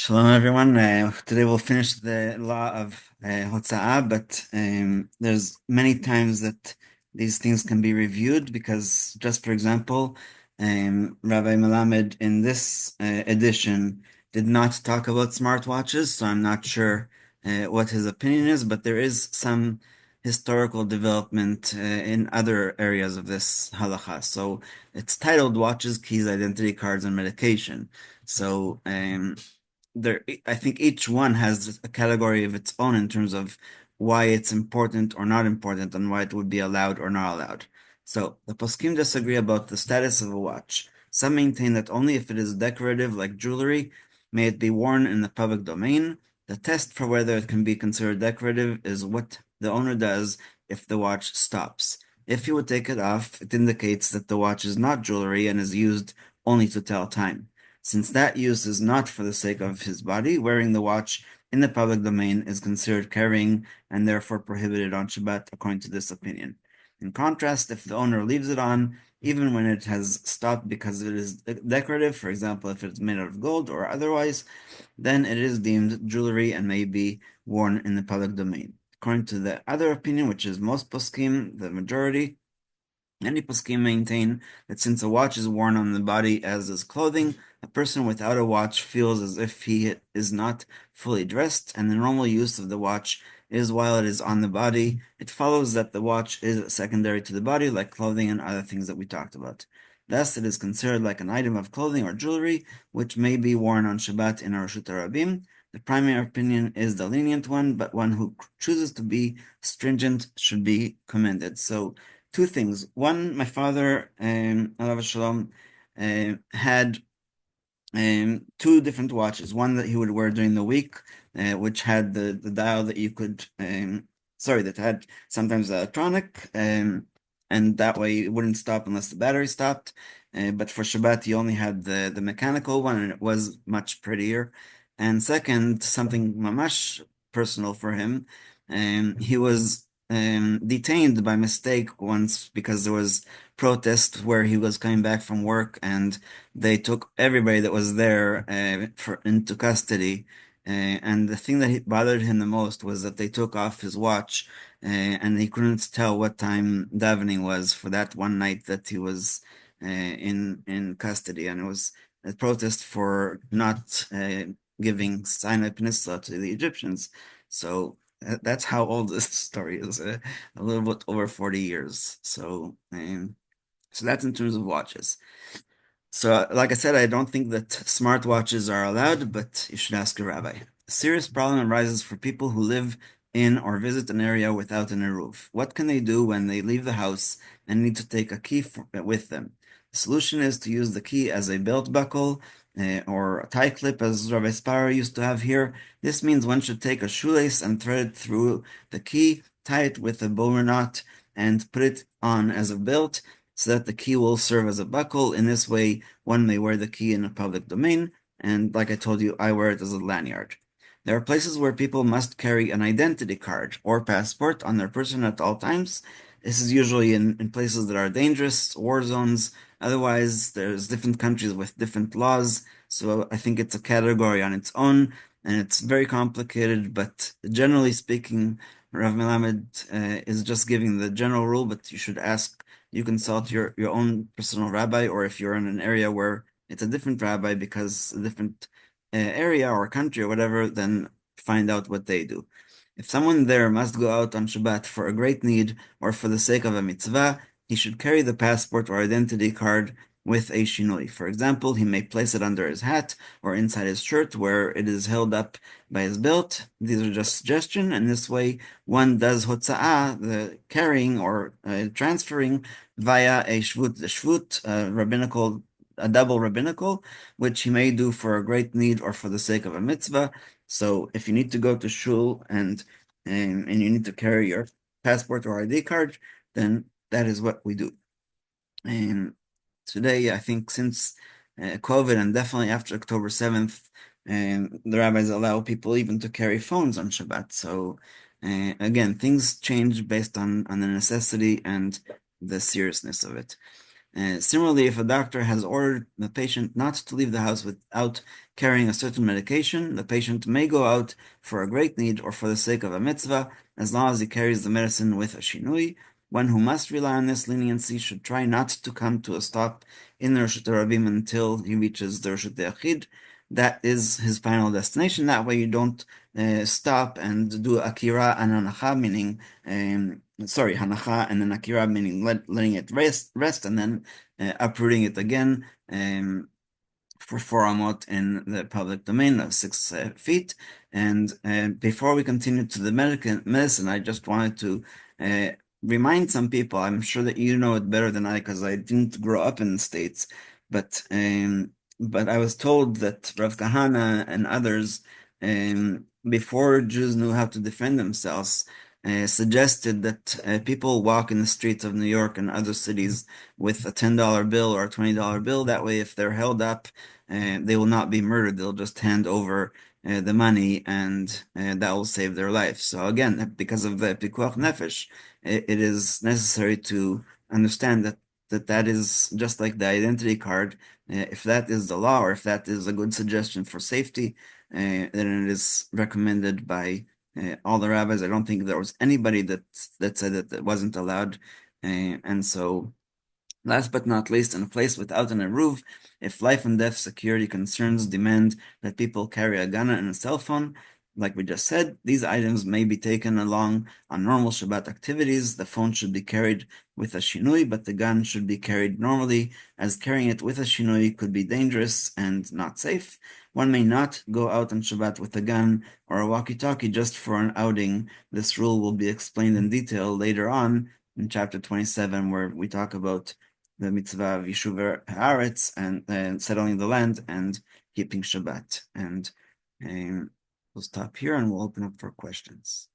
Shalom, everyone. Today we'll finish the law of Hotza'ah, but there's many times that these things can be reviewed because, just for example, Rabbi Melamed in this edition did not talk about smartwatches, so I'm not sure what his opinion is, but there is some historical development in other areas of this halacha. So it's titled Watches, Keys, Identity Cards, and Medication. So I think each one has a category of its own in terms of why it's important or not important and why it would be allowed or not allowed. So the poskim disagree about the status of a watch. Some maintain that only if it is decorative like jewelry may it be worn in the public domain. The test for whether it can be considered decorative is what the owner does if the watch stops. If he would take it off, it indicates that the watch is not jewelry and is used only to tell time. Since that use is not for the sake of his body, wearing the watch in the public domain is considered carrying and therefore prohibited on Shabbat, according to this opinion. In contrast, if the owner leaves it on, even when it has stopped because it is decorative, for example, if it's made out of gold or otherwise, then it is deemed jewelry and may be worn in the public domain. According to the other opinion, which is most poskim, the majority, many poskim maintain that since a watch is worn on the body as is clothing, a person without a watch feels as if he is not fully dressed, and the normal use of the watch is while it is on the body. It follows that the watch is secondary to the body, like clothing and other things that we talked about. Thus, it is considered like an item of clothing or jewelry, which may be worn on Shabbat in Rashut Rabim. The primary opinion is the lenient one, but one who chooses to be stringent should be commended. So, two things. One, my father, alav shalom, had two different watches. One that he would wear during the week, which had the dial that you could, that had sometimes electronic, and that way it wouldn't stop unless the battery stopped. But for Shabbat, he only had the mechanical one, and it was much prettier. And second, something mamash personal for him, he was detained by mistake once because there was protest where he was coming back from work and they took everybody that was there into custody. And the thing that bothered him the most was that they took off his watch and he couldn't tell what time davening was for that one night that he was in custody. And it was a protest for not giving Sinai Peninsula to the Egyptians. So that's how old this story is, a little bit over 40 years. So that's in terms of watches. So, like I said, I don't think that smartwatches are allowed, but you should ask a rabbi. A serious problem arises for people who live in or visit an area without an eruv. What can they do when they leave the house and need to take a key with them? The solution is to use the key as a belt buckle or a tie clip, as Rabbi Sparrow used to have here. This means one should take a shoelace and thread it through the key, tie it with a bow knot, and put it on as a belt so that the key will serve as a buckle. In this way, one may wear the key in a public domain, and like I told you, I wear it as a lanyard. There are places where people must carry an identity card or passport on their person at all times. This is usually in places that are dangerous, war zones. Otherwise, there's different countries with different laws, so I think it's a category on its own, and it's very complicated, but generally speaking, Rav Melamed is just giving the general rule, but you consult your own personal rabbi, or if you're in an area where it's a different rabbi because a different area or country or whatever, then find out what they do. If someone there must go out on Shabbat for a great need or for the sake of a mitzvah, he should carry the passport or identity card with a shinoi. For example, he may place it under his hat or inside his shirt where it is held up by his belt. These are just suggestions, and this way one does hotza'ah, the carrying or transferring, via a shvut, the shvut, a double rabbinical, which he may do for a great need or for the sake of a mitzvah. So if you need to go to shul and you need to carry your passport or ID card, then that is what we do. And today, I think since COVID and definitely after October 7th, the rabbis allow people even to carry phones on Shabbat. So again, things change based on the necessity and the seriousness of it. Similarly, if a doctor has ordered the patient not to leave the house without carrying a certain medication, the patient may go out for a great need or for the sake of a mitzvah, as long as he carries the medicine with a shinui. One who must rely on this leniency should try not to come to a stop in the Reshut Rabim until he reaches the Reshut Yachid. That is his final destination. That way, you don't stop and do akira and hanacha, meaning hanacha and then akira, meaning letting it rest, and then uprooting it again for 4 amot in the public domain of 6 feet. And before we continue to the medicine, I just wanted to remind some people. I'm sure that you know it better than I, because I didn't grow up in the States, but I was told that Rav Kahana and others, before Jews knew how to defend themselves, suggested that people walk in the streets of New York and other cities with a $10 bill or a $20 bill. That way, if they're held up, they will not be murdered. They'll just hand over the money, and that will save their life. So again, because of the pikuach nefesh, it is necessary to understand that is just like the identity card. If that is the law, or if that is a good suggestion for safety, then it is recommended by all the rabbis. I don't think there was anybody that said that it wasn't allowed. And so, last but not least, in a place without an eruv, if life and death security concerns demand that people carry a gun and a cell phone, like we just said, these items may be taken along on normal Shabbat activities. The phone should be carried with a shinui, but the gun should be carried normally, as carrying it with a shinui could be dangerous and not safe. One may not go out on Shabbat with a gun or a walkie-talkie just for an outing. This rule will be explained in detail later on in chapter 27, where we talk about the mitzvah of Yeshiva Haaretz and settling the land and keeping Shabbat. And we'll stop here and we'll open up for questions.